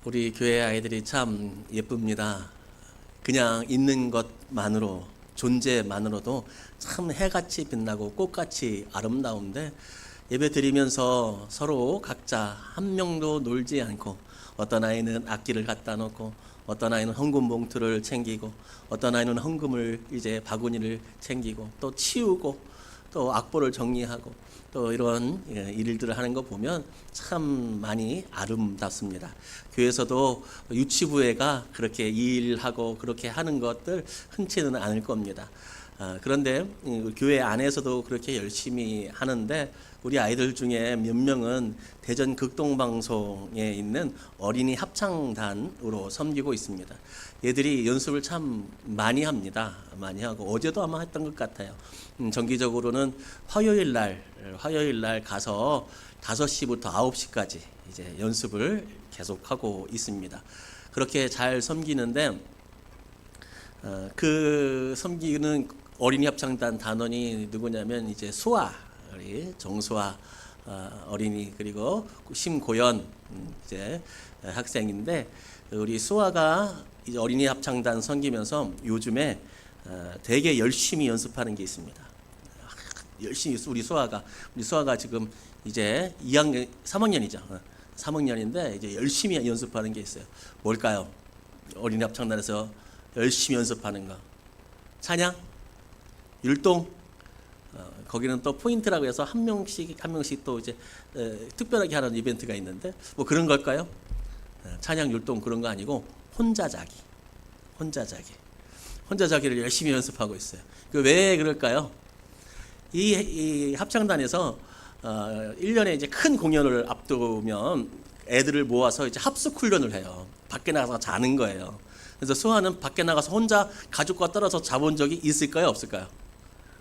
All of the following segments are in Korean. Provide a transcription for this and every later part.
우리 교회 아이들이 참 예쁩니다. 그냥 있는 것만으로, 존재만으로도 참 해같이 빛나고 꽃같이 아름다운데, 예배 드리면서 서로 각자 한 명도 놀지 않고, 어떤 아이는 악기를 갖다 놓고, 어떤 아이는 헌금 봉투를 챙기고, 어떤 아이는 헌금을 이제 바구니를 챙기고, 또 치우고, 또 악보를 정리하고, 또 이런 일들을 하는 거 보면 참 많이 아름답습니다. 교회에서도 유치부회가 그렇게 일하고 그렇게 하는 것들 흔치는 않을 겁니다. 그런데 교회 안에서도 그렇게 열심히 하는데, 우리 아이들 중에 몇 명은 대전 극동방송에 있는 어린이 합창단으로 섬기고 있습니다. 얘들이 연습을 참 많이 합니다. 많이 하고 어제도 아마 했던 것 같아요. 정기적으로는 화요일 날 가서 5시부터 9시까지 이제 연습을 계속하고 있습니다. 그렇게 잘 섬기는데, 그 섬기는 어린이 합창단 단원이 누구냐면 이제 수아, 우리 정수아 어린이, 그리고 심고연 이제 학생인데, 우리 수아가 이제 어린이 합창단 섬기면서 요즘에 되게 열심히 연습하는 게 있습니다. 열심히 우리 수아가 지금 이제 2학년 3학년이죠. 3학년인데 이제 열심히 연습하는 게 있어요. 뭘까요? 어린이 합창단에서 열심히 연습하는 거. 찬양, 율동. 거기는 또 포인트라고 해서 한 명씩 또 이제 특별하게 하는 이벤트가 있는데, 뭐 그런 걸까요? 찬양, 율동 그런 거 아니고 혼자 자기를 열심히 연습하고 있어요. 왜 그럴까요? 이 합창단에서 1년에 이제 큰 공연을 앞두면 애들을 모아서 이제 합숙 훈련을 해요. 밖에 나가서 자는 거예요. 그래서 수아는 밖에 나가서 혼자 가족과 떨어져 자본 적이 있을까요, 없을까요?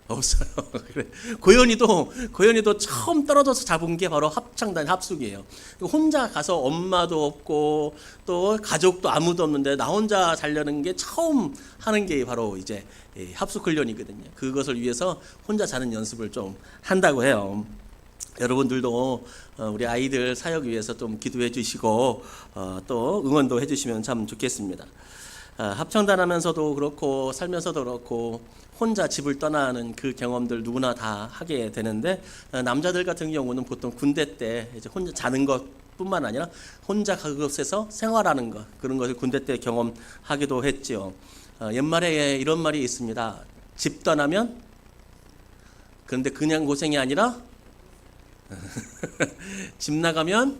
없어요. 그래. 고현이도 처음 떨어져서 잡은 게 바로 합창단 합숙이에요. 혼자 가서 엄마도 없고 또 가족도 아무도 없는데 나 혼자 자려는 게 처음 하는 게 바로 이제 합숙 훈련이거든요. 그것을 위해서 혼자 자는 연습을 좀 한다고 해요. 여러분들도 우리 아이들 사역 위해서 좀 기도해 주시고 또 응원도 해 주시면 참 좋겠습니다. 합창단 하면서도 그렇고 살면서도 그렇고 혼자 집을 떠나는 그 경험들 누구나 다 하게 되는데, 남자들 같은 경우는 보통 군대 때 이제 혼자 자는 것뿐만 아니라 혼자 그곳에서 생활하는 것, 그런 것을 군대 때 경험하기도 했지요. 옛말에 이런 말이 있습니다. 집 떠나면, 그런데 그냥 고생이 아니라 집 나가면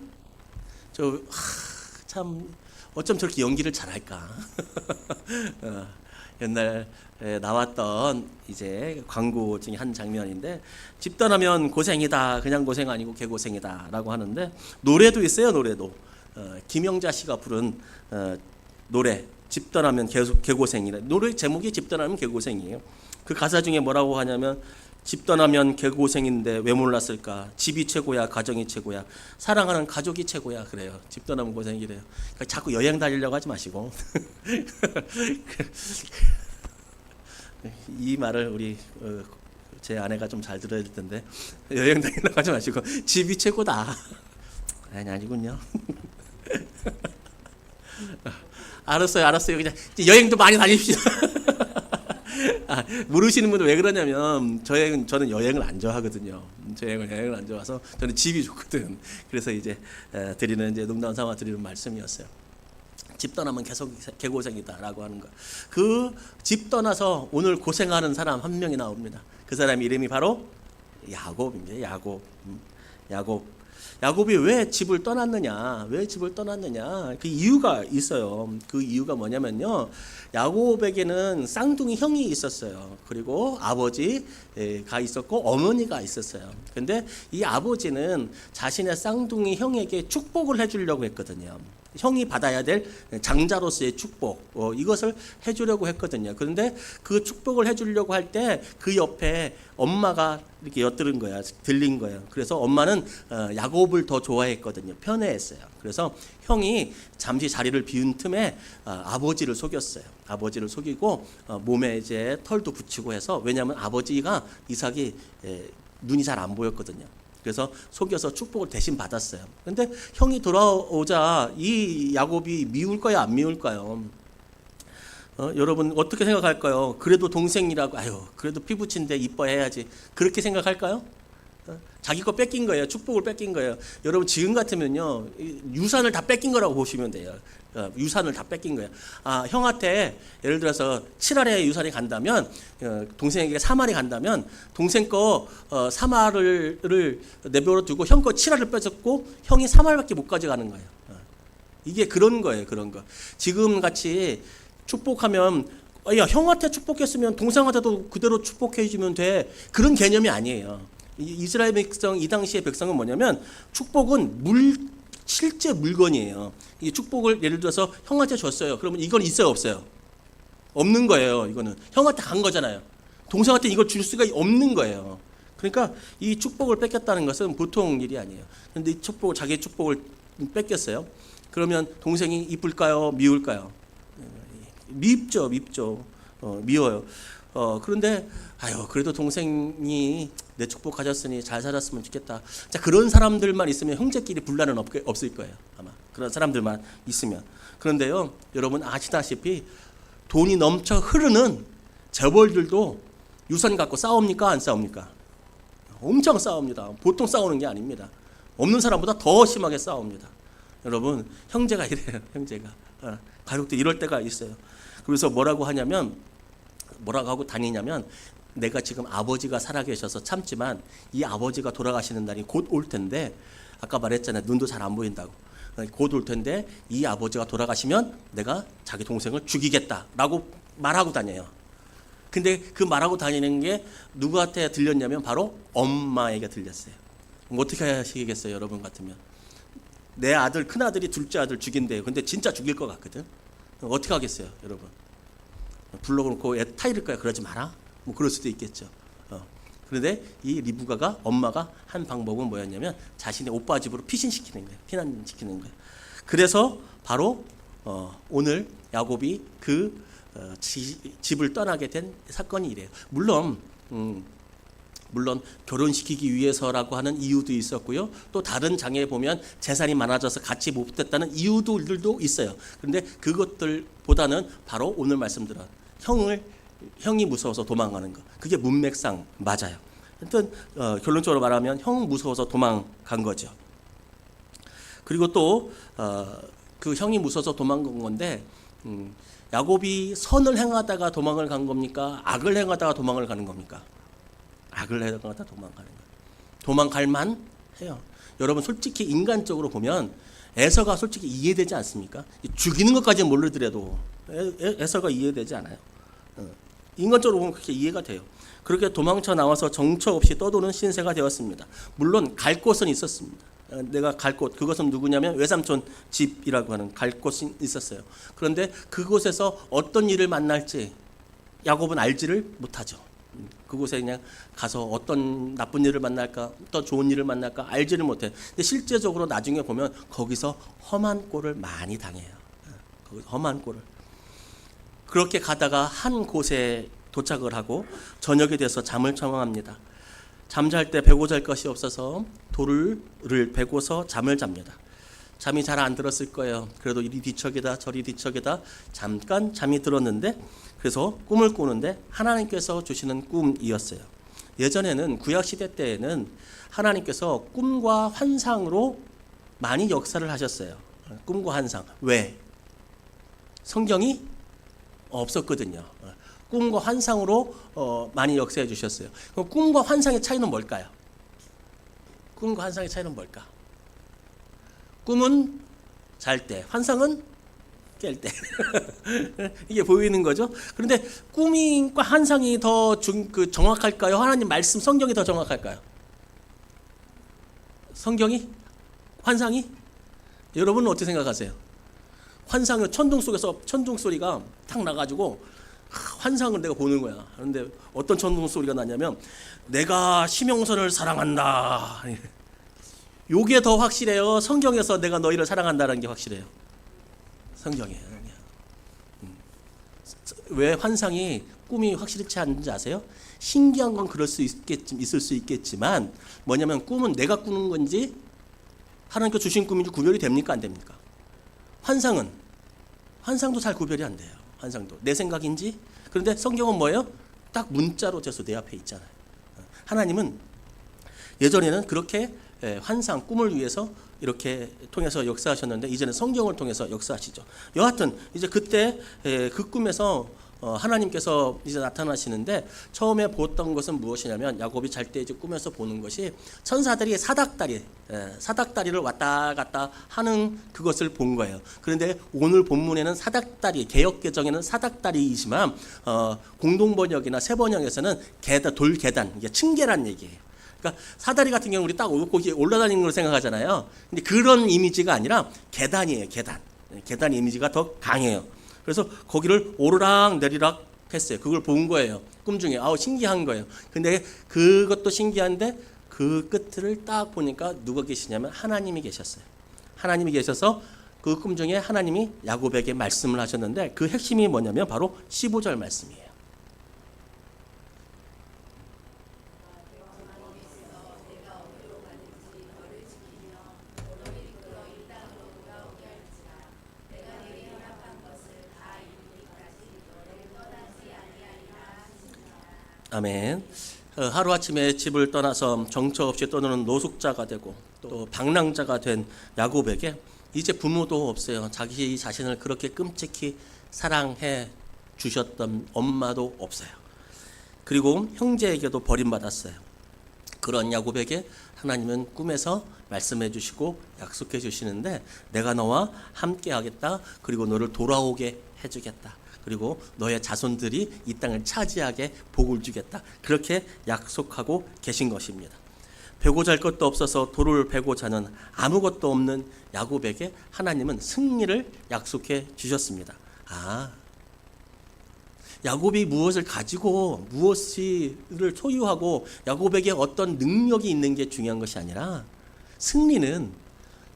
참 어쩜 저렇게 연기를 잘할까. 옛날에 나왔던 이제 광고 중에 한 장면인데, 집 떠나면 고생이다, 그냥 고생 아니고 개고생이다 라고 하는데, 노래도 있어요. 노래도 김영자 씨가 부른 노래, 집 떠나면 개고생이다. 노래 제목이 집 떠나면 개고생이에요. 그 가사 중에 뭐라고 하냐면, 집 떠나면 개고생인데 왜 몰랐을까? 집이 최고야, 가정이 최고야, 사랑하는 가족이 최고야. 그래요. 집 떠나면 고생이래요. 그러니까 자꾸 여행 다니려고 하지 마시고 이 말을 우리 제 아내가 좀 잘 들어야 될 텐데, 여행 다니려고 하지 마시고 집이 최고다. 아니군요. 알았어요. 그냥 여행도 많이 다닙시다. 모르시는 분들 왜 그러냐면, 저는 여행을 안 좋아하거든요. 여행을 안 좋아해서 저는 집이 좋거든. 그래서 이제 드리는 이제 농담 삼아 드리는 말씀이었어요. 집 떠나면 개고생이다라고 하는 거. 그 집 떠나서 오늘 고생하는 사람 한 명이 나옵니다. 그 사람 이름이 바로 야곱입니다. 야곱이 왜 집을 떠났느냐? 그 이유가 있어요. 그 이유가 뭐냐면요, 야곱에게는 쌍둥이 형이 있었어요. 그리고 아버지가 있었고 어머니가 있었어요. 근데 이 아버지는 자신의 쌍둥이 형에게 축복을 해주려고 했거든요. 형이 받아야 될 장자로서의 축복, 이것을 해주려고 했거든요. 그런데 그 축복을 해주려고 할 때 그 옆에 엄마가 이렇게 들린 거예요. 그래서 엄마는 야곱을 더 좋아했거든요. 편애했어요. 그래서 형이 잠시 자리를 비운 틈에 아버지를 속였어요. 아버지를 속이고 몸에 이제 털도 붙이고 해서, 왜냐하면 아버지가 이삭이 눈이 잘 안 보였거든요. 그래서 속여서 축복을 대신 받았어요. 근데 형이 돌아오자 이 야곱이 미울까요, 안 미울까요? 여러분 어떻게 생각할까요? 그래도 동생이라고, 아유 그래도 피부친데 이뻐해야지, 그렇게 생각할까요? 자기 거 뺏긴 거예요. 축복을 뺏긴 거예요. 여러분 지금 같으면요, 유산을 다 뺏긴 거라고 보시면 돼요. 유산을 다 뺏긴 거예요. 형한테 예를 들어서 7알의 유산이 간다면, 동생에게 3알이 간다면 동생 거 3알을 내버려 두고 형 거 7알을 뺏었고 형이 3알밖에 못 가져가는 거예요. 이게 그런 거예요. 그런 거. 지금 같이 축복하면, 야 형한테 축복했으면 동생한테도 그대로 축복해 주면 돼, 그런 개념이 아니에요. 이스라엘 백성, 이 당시의 백성은 뭐냐면 축복은 실제 물건이에요. 이 축복을 예를 들어서 형한테 줬어요. 그러면 이건 있어요, 없어요? 없는 거예요. 이거는 형한테 간 거잖아요. 동생한테 이걸 줄 수가 없는 거예요. 그러니까 이 축복을 뺏겼다는 것은 보통 일이 아니에요. 그런데 이 축복을, 자기의 축복을 뺏겼어요. 그러면 동생이 이쁠까요, 미울까요? 밉죠. 미워요. 그런데 그래도 동생이 내 축복 가졌으니 잘 살았으면 좋겠다. 자, 그런 사람들만 있으면 형제끼리 분란은 없을 거예요. 아마 그런 사람들만 있으면. 그런데요, 여러분 아시다시피 돈이 넘쳐 흐르는 재벌들도 유산 갖고 싸웁니까, 안 싸웁니까? 엄청 싸웁니다. 보통 싸우는 게 아닙니다. 없는 사람보다 더 심하게 싸웁니다. 여러분 형제가 이래요. 형제가 가족들 이럴 때가 있어요. 그래서 뭐라고 하고 다니냐면, 내가 지금 아버지가 살아계셔서 참지만 이 아버지가 돌아가시는 날이 곧 올 텐데, 아까 말했잖아요, 눈도 잘 안 보인다고. 곧 올 텐데 이 아버지가 돌아가시면 내가 자기 동생을 죽이겠다라고 말하고 다녀요. 근데 그 말하고 다니는 게 누구한테 들렸냐면 바로 엄마에게 들렸어요. 어떻게 하시겠어요, 여러분 같으면? 내 아들, 큰아들이 둘째 아들 죽인대요. 근데 진짜 죽일 것 같거든. 어떻게 하겠어요, 여러분? 불러놓고 애 타이를 거야, 그러지 마라, 뭐 그럴 수도 있겠죠. 그런데 이 리브가가, 엄마가 한 방법은 뭐였냐면 자신의 오빠 집으로 피신시키는 거예요. 피난시키는 거예요. 그래서 바로 오늘 야곱이 그 집을 떠나게 된 사건이 이래요. 물론 결혼시키기 위해서라고 하는 이유도 있었고요. 또 다른 장에 보면 재산이 많아져서 같이 못 됐다는 이유들도 있어요. 그런데 그것들보다는 바로 오늘 말씀드린 형이 무서워서 도망가는 거, 그게 문맥상 맞아요. 하여튼 결론적으로 말하면 형 무서워서 도망간 거죠. 그리고 또 그 형이 무서워서 도망간 건데, 야곱이 선을 행하다가 도망을 간 겁니까, 악을 행하다가 도망을 가는 겁니까? 악을 행하다가 도망가는 거예요. 도망갈 만 해요. 여러분 솔직히 인간적으로 보면 에서가 솔직히 이해되지 않습니까? 죽이는 것까지는 모르더라도 에서가 이해되지 않아요. 인간적으로 보면 그렇게 이해가 돼요. 그렇게 도망쳐 나와서 정처 없이 떠도는 신세가 되었습니다. 물론 갈 곳은 있었습니다. 내가 갈 곳, 그것은 누구냐면 외삼촌 집이라고 하는 갈 곳이 있었어요. 그런데 그곳에서 어떤 일을 만날지 야곱은 알지를 못하죠. 그곳에 그냥 가서 어떤 나쁜 일을 만날까, 또 좋은 일을 만날까 알지를 못해. 근데 실제적으로 나중에 보면 거기서 험한 꼴을 많이 당해요. 험한 꼴을. 그렇게 가다가 한 곳에 도착을 하고 저녁이 돼서 잠을 청합니다. 잠잘 때 베고 잘 것이 없어서 돌을 베고서 잠을 잡니다. 잠이 잘 안 들었을 거예요. 그래도 이리 뒤척이다 저리 뒤척이다 잠깐 잠이 들었는데, 그래서 꿈을 꾸는데 하나님께서 주시는 꿈이었어요. 예전에는 구약시대 때에는 하나님께서 꿈과 환상으로 많이 역사를 하셨어요. 꿈과 환상. 왜? 성경이 없었거든요. 꿈과 환상으로 많이 역사해 주셨어요. 그럼 꿈과 환상의 차이는 뭘까요? 꿈과 환상의 차이는 뭘까? 꿈은 잘 때, 환상은 깰 때. 이게 보이는 거죠. 그런데 꿈과 환상이 더 정확할까요? 하나님 말씀, 성경이 더 정확할까요? 성경이? 환상이? 여러분은 어떻게 생각하세요? 환상은 천둥 속에서 천둥 소리가 탁 나가지고 환상을 내가 보는 거야. 그런데 어떤 천둥 소리가 나냐면 내가 심형선을 사랑한다. 요게 더 확실해요. 성경에서 내가 너희를 사랑한다는 게 확실해요. 성경이에요. 왜 환상이 꿈이 확실치 않은지 아세요? 신기한 건 있을 수 있겠지만 뭐냐면 꿈은 내가 꾸는 건지 하나님께 주신 꿈인지 구별이 됩니까? 안 됩니까? 환상도 잘 구별이 안 돼요. 환상도 내 생각인지. 그런데 성경은 뭐예요? 딱 문자로 돼서 내 앞에 있잖아요. 하나님은 예전에는 그렇게 환상, 꿈을 위해서 이렇게 통해서 역사하셨는데 이제는 성경을 통해서 역사하시죠. 여하튼 이제 그때 그 꿈에서 하나님께서 이제 나타나시는데 처음에 보았던 것은 무엇이냐면 야곱이 잘 때 이제 꿈에서 보는 것이 천사들이 사닥다리를 왔다 갔다 하는 그것을 본 거예요. 그런데 오늘 본문에는 사닥다리, 개역 개정에는 사닥다리이지만 공동번역이나 새번역에서는 돌계단, 이게 층계란 얘기예요. 그러니까 사다리 같은 경우 우리 딱 거기에 올라다니는 걸 생각하잖아요. 근데 그런 이미지가 아니라 계단이에요. 계단 이미지가 더 강해요. 그래서 거기를 오르락 내리락 했어요. 그걸 본 거예요. 꿈 중에. 신기한 거예요. 근데 그것도 신기한데 그 끝을 딱 보니까 누가 계시냐면 하나님이 계셨어요. 하나님이 계셔서 그 꿈 중에 하나님이 야곱에게 말씀을 하셨는데 그 핵심이 뭐냐면 바로 15절 말씀이에요. 아멘. 하루아침에 집을 떠나서 정처 없이 떠나는 노숙자가 되고 또 방랑자가 된 야곱에게 이제 부모도 없어요. 자기 자신을 그렇게 끔찍히 사랑해 주셨던 엄마도 없어요. 그리고 형제에게도 버림받았어요. 그런 야곱에게 하나님은 꿈에서 말씀해 주시고 약속해 주시는데 내가 너와 함께 하겠다. 그리고 너를 돌아오게 해주겠다. 그리고 너의 자손들이 이 땅을 차지하게 복을 주겠다. 그렇게 약속하고 계신 것입니다. 베고 잘 것도 없어서 돌을 베고 자는 아무것도 없는 야곱에게 하나님은 승리를 약속해 주셨습니다. 야곱이 무엇을 가지고 무엇을 소유하고 야곱에게 어떤 능력이 있는 게 중요한 것이 아니라 승리는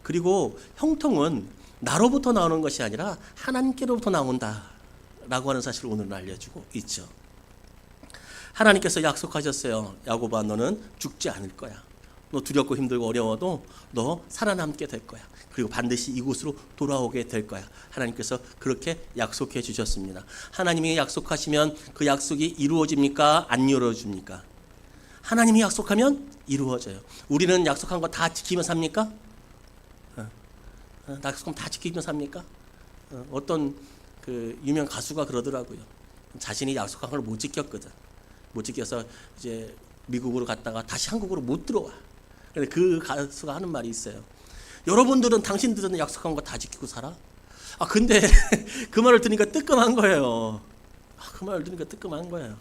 그리고 형통은 나로부터 나오는 것이 아니라 하나님께로부터 나온다 라고 하는 사실을 오늘은 알려주고 있죠. 하나님께서 약속하셨어요. 야곱아, 너는 죽지 않을 거야. 너 두렵고 힘들고 어려워도 너 살아남게 될 거야. 그리고 반드시 이곳으로 돌아오게 될 거야. 하나님께서 그렇게 약속해 주셨습니다. 하나님이 약속하시면 그 약속이 이루어집니까? 안 이루어집니까? 하나님이 약속하면 이루어져요. 우리는 약속한 거 다 지키며 삽니까? 약속하면 다 지키며 삽니까? 어떤 그 유명 가수가 그러더라고요. 자신이 약속한 걸 못 지켰거든. 못 지켜서 이제 미국으로 갔다가 다시 한국으로 못 들어와. 근데 그 가수가 하는 말이 있어요. 여러분들은 당신들은 약속한 거 다 지키고 살아? 근데 그 말을 들으니까 뜨끔한 거예요. 그 말을 들으니까 뜨끔한 거예요.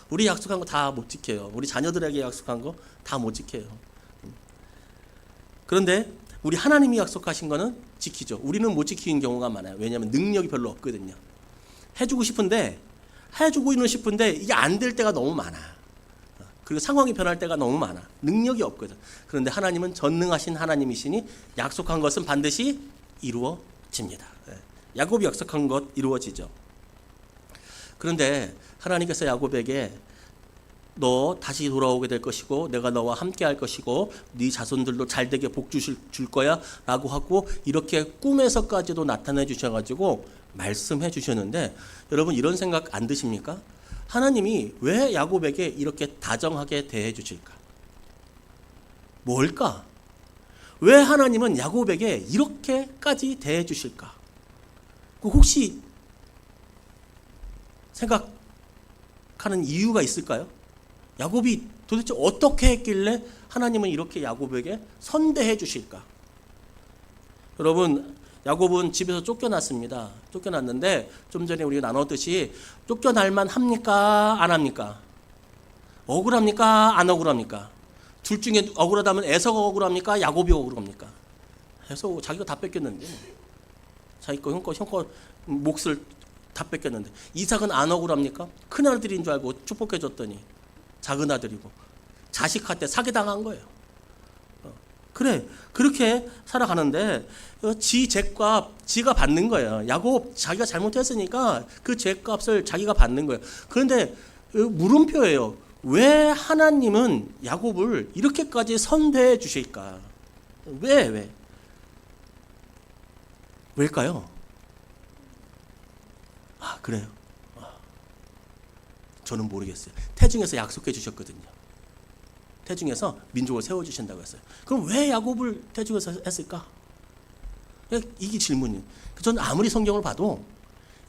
우리 약속한 거 다 못 지켜요. 우리 자녀들에게 약속한 거 다 못 지켜요. 그런데 우리 하나님이 약속하신 거는 지키죠. 우리는 못 지키는 경우가 많아요. 왜냐하면 능력이 별로 없거든요. 해주고 싶은데 이게 안 될 때가 너무 많아. 그리고 상황이 변할 때가 너무 많아. 능력이 없거든. 그런데 하나님은 전능하신 하나님이시니 약속한 것은 반드시 이루어집니다. 야곱이 약속한 것 이루어지죠. 그런데 하나님께서 야곱에게 너 다시 돌아오게 될 것이고 내가 너와 함께 할 것이고 네 자손들도 잘되게 복 줄 거야 라고 하고 이렇게 꿈에서까지도 나타내 주셔가지고 말씀해 주셨는데 여러분 이런 생각 안 드십니까? 하나님이 왜 야곱에게 이렇게 다정하게 대해 주실까? 뭘까? 왜 하나님은 야곱에게 이렇게까지 대해 주실까? 혹시 생각하는 이유가 있을까요? 야곱이 도대체 어떻게 했길래 하나님은 이렇게 야곱에게 선대해 주실까? 여러분, 야곱은 집에서 쫓겨났습니다. 쫓겨났는데 좀 전에 우리가 나눴듯이 쫓겨날만 합니까? 안 합니까? 억울합니까? 안 억울합니까? 둘 중에 억울하다면 에서가 억울합니까? 야곱이 억울합니까? 에서 자기가 다 뺏겼는데 자기 거 형 거 몫을 다 뺏겼는데 이삭은 안 억울합니까? 큰 아들인 줄 알고 축복해 줬더니 작은 아들이고 자식한테 사기당한 거예요. 그래 그렇게 살아가는데 지 죄값 지가 받는 거예요. 야곱 자기가 잘못했으니까 그 죄값을 자기가 받는 거예요. 그런데 물음표예요. 왜 하나님은 야곱을 이렇게까지 선대해 주실까? 왜? 왜일까요? 그래요. 저는 모르겠어요. 태중에서 약속해 주셨거든요. 태중에서 민족을 세워주신다고 했어요. 그럼 왜 야곱을 태중에서 했을까? 이게 질문이에요. 저는 아무리 성경을 봐도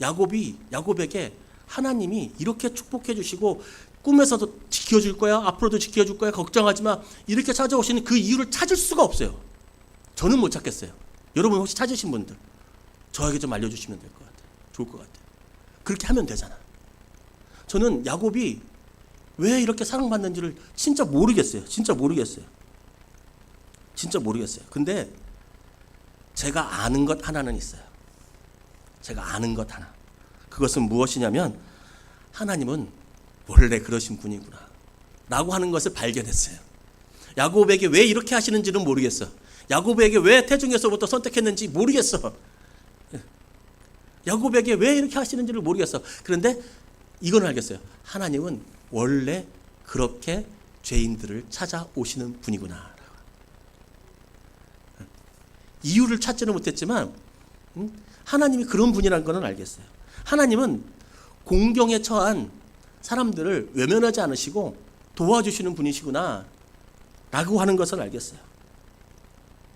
야곱에게 하나님이 이렇게 축복해 주시고 꿈에서도 지켜줄 거야, 앞으로도 지켜줄 거야, 걱정하지 마, 이렇게 찾아오시는 그 이유를 찾을 수가 없어요. 저는 못 찾겠어요. 여러분 혹시 찾으신 분들 저에게 좀 알려주시면 될 것 같아요. 좋을 것 같아요. 그렇게 하면 되잖아. 저는 야곱이 왜 이렇게 사랑받는지를 진짜 모르겠어요. 진짜 모르겠어요. 근데 제가 아는 것 하나는 있어요. 제가 아는 것 하나. 그것은 무엇이냐면 하나님은 원래 그러신 분이구나 라고 하는 것을 발견했어요. 야곱에게 왜 이렇게 하시는지는 모르겠어. 야곱에게 왜 태중에서부터 선택했는지 모르겠어. 야곱에게 왜 이렇게 하시는지를 모르겠어. 그런데 이건 알겠어요. 하나님은 원래 그렇게 죄인들을 찾아오시는 분이구나. 이유를 찾지는 못했지만 하나님이 그런 분이라는 것은 알겠어요. 하나님은 공경에 처한 사람들을 외면하지 않으시고 도와주시는 분이시구나 라고 하는 것을 알겠어요.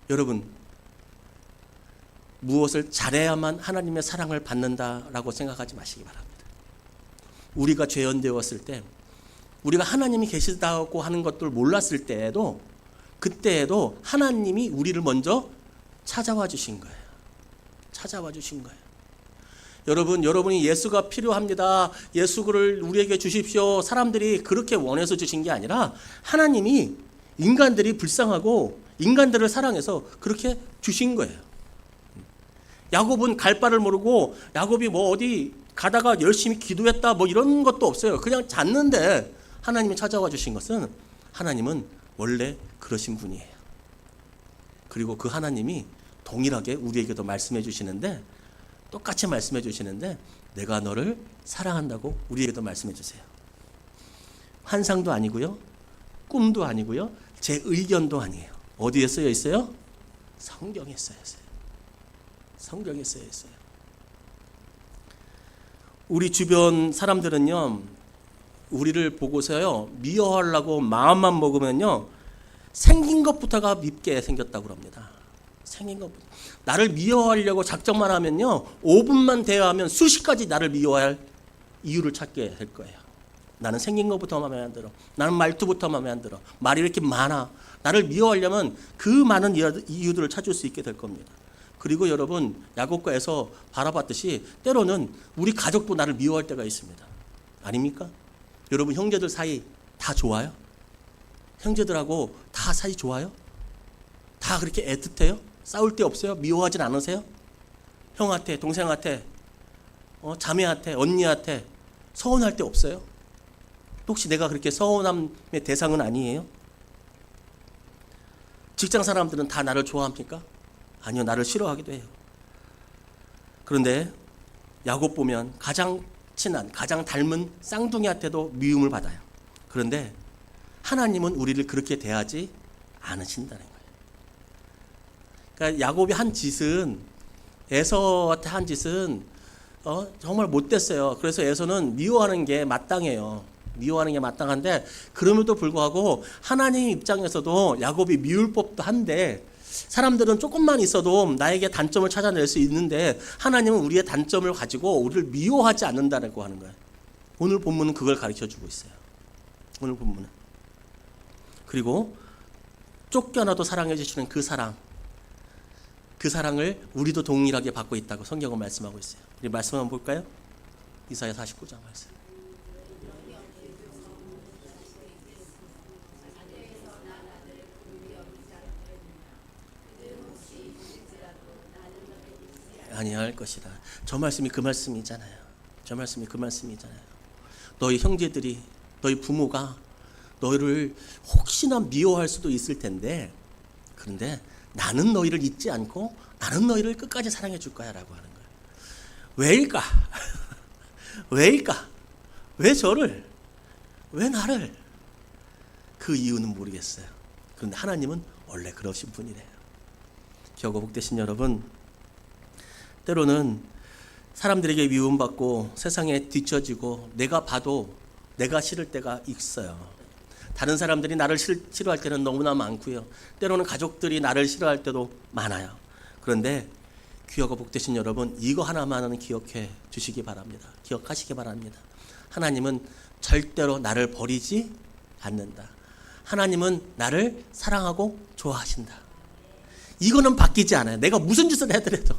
여러분, 무엇을 잘해야만 하나님의 사랑을 받는다라고 생각하지 마시기 바랍니다. 우리가 죄연되었을 때, 우리가 하나님이 계시다고 하는 것들 몰랐을 때에도, 그때에도 하나님이 우리를 먼저 찾아와 주신 거예요. 여러분, 여러분이 예수가 필요합니다. 예수를 우리에게 주십시오. 사람들이 그렇게 원해서 주신 게 아니라 하나님이 인간들이 불쌍하고 인간들을 사랑해서 그렇게 주신 거예요. 야곱은 갈 바를 모르고 야곱이 어디 가다가 열심히 기도했다 이런 것도 없어요. 그냥 잤는데 하나님이 찾아와 주신 것은 하나님은 원래 그러신 분이에요. 그리고 그 하나님이 동일하게 우리에게도 말씀해 주시는데, 똑같이 말씀해 주시는데, 내가 너를 사랑한다고 우리에게도 말씀해 주세요. 환상도 아니고요, 꿈도 아니고요, 제 의견도 아니에요. 어디에 쓰여 있어요? 성경에 쓰여 있어요. 성경에 쓰여 있어요. 우리 주변 사람들은요, 우리를 보고서요, 미워하려고 마음만 먹으면요, 생긴 것부터가 밉게 생겼다고 합니다. 생긴 것부터. 나를 미워하려고 작정만 하면요, 5분만 대화하면 수십 가지 나를 미워할 이유를 찾게 될 거예요. 나는 생긴 것부터 마음에 안 들어. 나는 말투부터 마음에 안 들어. 말이 이렇게 많아. 나를 미워하려면 그 많은 이유들을 찾을 수 있게 될 겁니다. 그리고 여러분, 야곱과 에서 바라봤듯이 때로는 우리 가족도 나를 미워할 때가 있습니다. 아닙니까? 여러분, 형제들 사이 다 좋아요? 형제들하고 다 사이 좋아요? 다 그렇게 애틋해요? 싸울 때 없어요? 미워하진 않으세요? 형한테, 동생한테, 자매한테, 언니한테 서운할 때 없어요? 혹시 내가 그렇게 서운함의 대상은 아니에요? 직장 사람들은 다 나를 좋아합니까? 아니요, 나를 싫어하기도 해요. 그런데 야곱 보면 가장 친한, 가장 닮은 쌍둥이한테도 미움을 받아요. 그런데 하나님은 우리를 그렇게 대하지 않으신다는 거예요. 그러니까 야곱이 한 짓은, 에서한테 한 짓은 정말 못됐어요. 그래서 에서는 미워하는 게 마땅해요. 미워하는 게 마땅한데, 그럼에도 불구하고 하나님 입장에서도 야곱이 미울 법도 한데, 사람들은 조금만 있어도 나에게 단점을 찾아낼 수 있는데 하나님은 우리의 단점을 가지고 우리를 미워하지 않는다고 하는 거예요. 오늘 본문은 그걸 가르쳐주고 있어요. 오늘 본문은. 그리고 쫓겨나도 사랑해 주시는 그 사랑을 우리도 동일하게 받고 있다고 성경은 말씀하고 있어요. 우리 말씀 한번 볼까요? 이사야 49장 말씀. 아니할 것이다. 저 말씀이 그 말씀이잖아요. 너희 형제들이, 너희 부모가 너희를 혹시나 미워할 수도 있을 텐데, 그런데 나는 너희를 잊지 않고 나는 너희를 끝까지 사랑해 줄 거야 라고 하는 거예요. 왜일까? 왜 저를? 왜 나를? 그 이유는 모르겠어요. 그런데 하나님은 원래 그러신 분이래요. 기억과 복되신 여러분, 때로는 사람들에게 미움받고 세상에 뒤처지고 내가 봐도 내가 싫을 때가 있어요. 다른 사람들이 나를 싫어할 때는 너무나 많고요. 때로는 가족들이 나를 싫어할 때도 많아요. 그런데 귀하고 복되신 여러분, 이거 하나만은 기억해 주시기 바랍니다. 기억하시기 바랍니다. 하나님은 절대로 나를 버리지 않는다. 하나님은 나를 사랑하고 좋아하신다. 이거는 바뀌지 않아요. 내가 무슨 짓을 해더라도.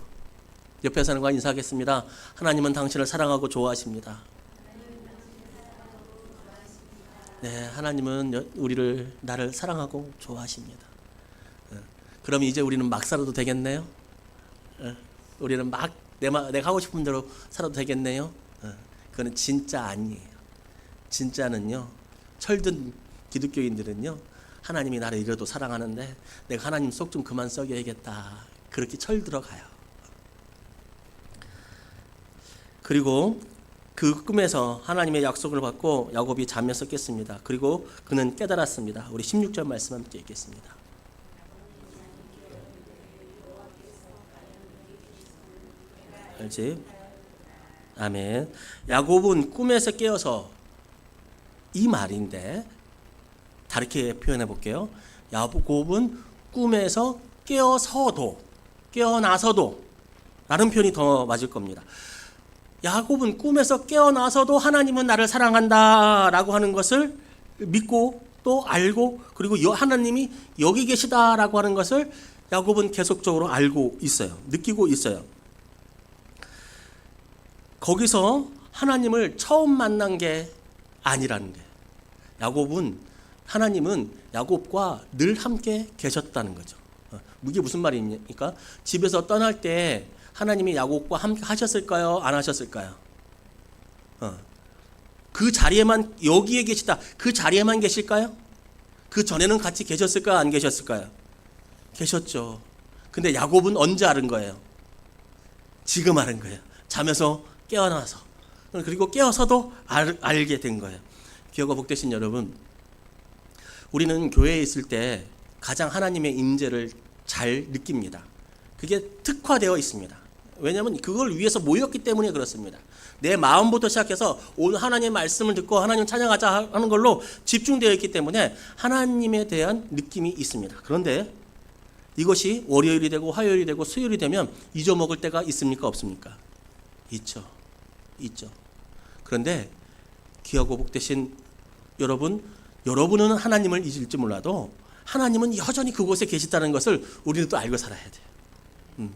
옆에 사람과 인사하겠습니다. 하나님은 당신을 사랑하고 좋아하십니다. 네, 하나님은 나를 사랑하고 좋아하십니다. 그럼 이제 우리는 막 살아도 되겠네요. 우리는 막 내가 하고 싶은 대로 살아도 되겠네요. 그거는 진짜 아니에요. 진짜는요, 철든 기독교인들은요, 하나님이 나를 이래도 사랑하는데 내가 하나님 속 좀 그만 썩여야겠다, 그렇게 철들어가요. 그리고 그 꿈에서 하나님의 약속을 받고 야곱이 잠에서 깼습니다. 그리고 그는 깨달았습니다. 우리 16절 말씀 함께 읽겠습니다. 알지? 아멘. 야곱은 꿈에서 깨어서, 이 말인데 다르게 표현해 볼게요. 야곱은 꿈에서 깨어서도, 깨어나서도 라는 표현이 더 맞을 겁니다. 야곱은 꿈에서 깨어나서도 하나님은 나를 사랑한다 라고 하는 것을 믿고 또 알고, 그리고 하나님이 여기 계시다라고 하는 것을 야곱은 계속적으로 알고 있어요. 느끼고 있어요. 거기서 하나님을 처음 만난 게 아니라는 게, 하나님은 야곱과 늘 함께 계셨다는 거죠. 이게 무슨 말입니까? 집에서 떠날 때 하나님이 야곱과 함께 하셨을까요? 안 하셨을까요? 그 자리에만, 여기에 계시다, 그 자리에만 계실까요? 그 전에는 같이 계셨을까요? 안 계셨을까요? 계셨죠. 근데 야곱은 언제 알은 거예요? 지금 알은 거예요. 잠에서 깨어나서, 그리고 깨어서도 알게 된 거예요. 기억과 복되신 여러분, 우리는 교회에 있을 때 가장 하나님의 임재를 잘 느낍니다. 그게 특화되어 있습니다. 왜냐하면 그걸 위해서 모였기 때문에 그렇습니다. 내 마음부터 시작해서 오늘 하나님의 말씀을 듣고 하나님 찬양하자 하는 걸로 집중되어 있기 때문에 하나님에 대한 느낌이 있습니다. 그런데 이것이 월요일이 되고 화요일이 되고 수요일이 되면 잊어먹을 때가 있습니까? 없습니까? 있죠. 그런데 귀하고 복되신 여러분은 하나님을 잊을지 몰라도 하나님은 여전히 그곳에 계시다는 것을 우리는 또 알고 살아야 돼요.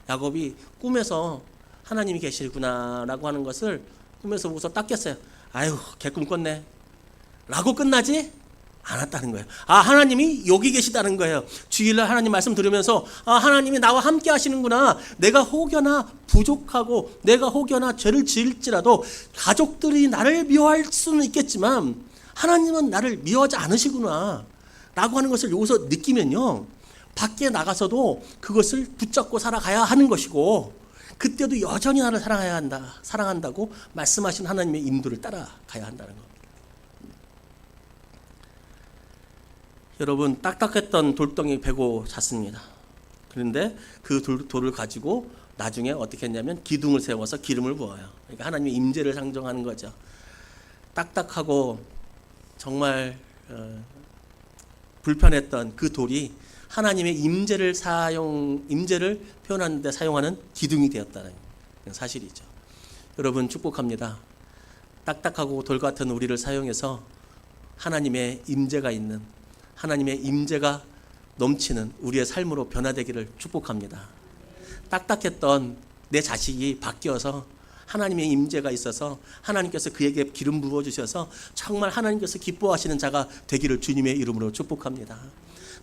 야곱이 꿈에서 하나님이 계시구나라고 하는 것을 꿈에서 보고서 딱 깼어요. 아유, 개꿈 꿨네 라고 끝나지 않았다는 거예요. 하나님이 여기 계시다는 거예요. 주일날 하나님 말씀 들으면서 하나님이 나와 함께 하시는구나. 내가 혹여나 부족하고 내가 혹여나 죄를 지을지라도 가족들이 나를 미워할 수는 있겠지만 하나님은 나를 미워하지 않으시구나 라고 하는 것을 여기서 느끼면요, 밖에 나가서도 그것을 붙잡고 살아가야 하는 것이고, 그때도 여전히 나를 사랑한다고 말씀하신 하나님의 인도를 따라가야 한다는 겁니다. 여러분, 딱딱했던 돌덩이 베고 잤습니다. 그런데 그 돌을 가지고 나중에 어떻게 했냐면 기둥을 세워서 기름을 부어요. 그러니까 하나님의 임재를 상정하는 거죠. 딱딱하고 정말 불편했던 그 돌이 하나님의 임재를 표현하는 데 사용하는 기둥이 되었다는 사실이죠. 여러분, 축복합니다. 딱딱하고 돌 같은 우리를 사용해서 하나님의 임재가 있는, 하나님의 임재가 넘치는 우리의 삶으로 변화되기를 축복합니다. 딱딱했던 내 자식이 바뀌어서 하나님의 임재가 있어서 하나님께서 그에게 기름 부어주셔서 정말 하나님께서 기뻐하시는 자가 되기를 주님의 이름으로 축복합니다.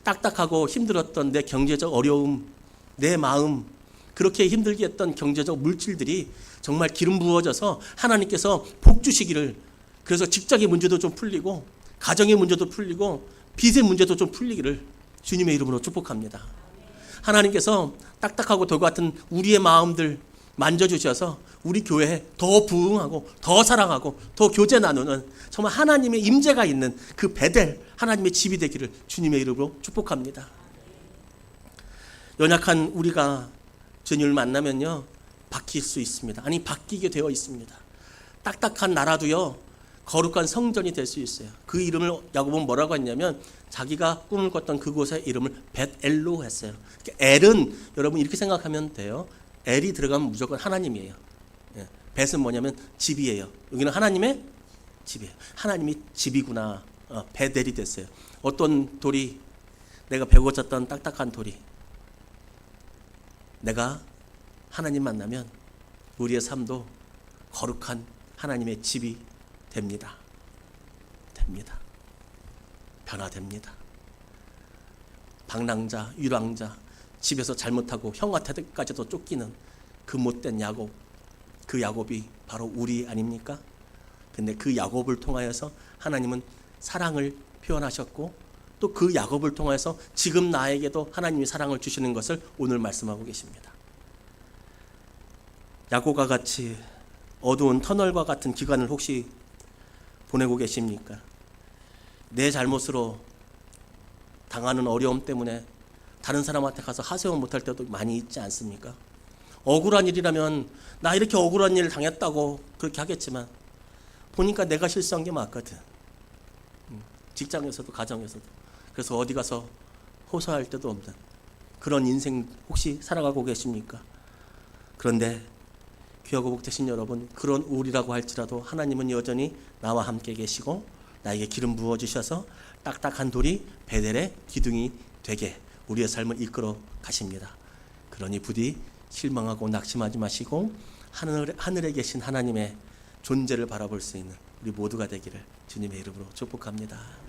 딱딱하고 힘들었던 내 경제적 어려움, 내 마음, 그렇게 힘들게 했던 경제적 물질들이 정말 기름 부어져서 하나님께서 복 주시기를, 그래서 직장의 문제도 좀 풀리고 가정의 문제도 풀리고 빚의 문제도 좀 풀리기를 주님의 이름으로 축복합니다. 하나님께서 딱딱하고 돌 같은 우리의 마음들, 만져주셔서 우리 교회에 더 부흥하고 더 사랑하고 더 교제 나누는 정말 하나님의 임재가 있는 그 베델 하나님의 집이 되기를 주님의 이름으로 축복합니다. 연약한 우리가 주님을 만나면요 바뀔 수 있습니다. 아니 바뀌게 되어 있습니다. 딱딱한 나라도요 거룩한 성전이 될 수 있어요. 그 이름을 야고보는 뭐라고 했냐면 자기가 꿈을 꿨던 그곳의 이름을 벳엘로 했어요. 엘은 여러분 이렇게 생각하면 돼요. 엘이 들어가면 무조건 하나님이에요. 벳은 뭐냐면 집이에요. 여기는 하나님의 집이에요. 하나님이 집이구나. 벳엘이 됐어요. 어떤 돌이 내가 배고 쳤던 딱딱한 돌이 내가 하나님 만나면 우리의 삶도 거룩한 하나님의 집이 됩니다. 변화됩니다. 방랑자, 유랑자, 집에서 잘못하고 형한테까지도 쫓기는 그 못된 야곱, 그 야곱이 바로 우리 아닙니까? 근데 그 야곱을 통하여서 하나님은 사랑을 표현하셨고 또 그 야곱을 통해서 지금 나에게도 하나님이 사랑을 주시는 것을 오늘 말씀하고 계십니다. 야곱과 같이 어두운 터널과 같은 기간을 혹시 보내고 계십니까? 내 잘못으로 당하는 어려움 때문에 다른 사람한테 가서 하소연 못할 때도 많이 있지 않습니까? 억울한 일이라면 나 이렇게 억울한 일을 당했다고 그렇게 하겠지만 보니까 내가 실수한 게 맞거든. 직장에서도 가정에서도. 그래서 어디 가서 호소할 때도 없는 그런 인생 혹시 살아가고 계십니까? 그런데 귀하고 복되신 여러분, 그런 우리라고 할지라도 하나님은 여전히 나와 함께 계시고 나에게 기름 부어주셔서 딱딱한 돌이 베델의 기둥이 되게 우리의 삶을 이끌어 가십니다. 그러니 부디 실망하고 낙심하지 마시고 하늘에 계신 하나님의 존재를 바라볼 수 있는 우리 모두가 되기를 주님의 이름으로 축복합니다.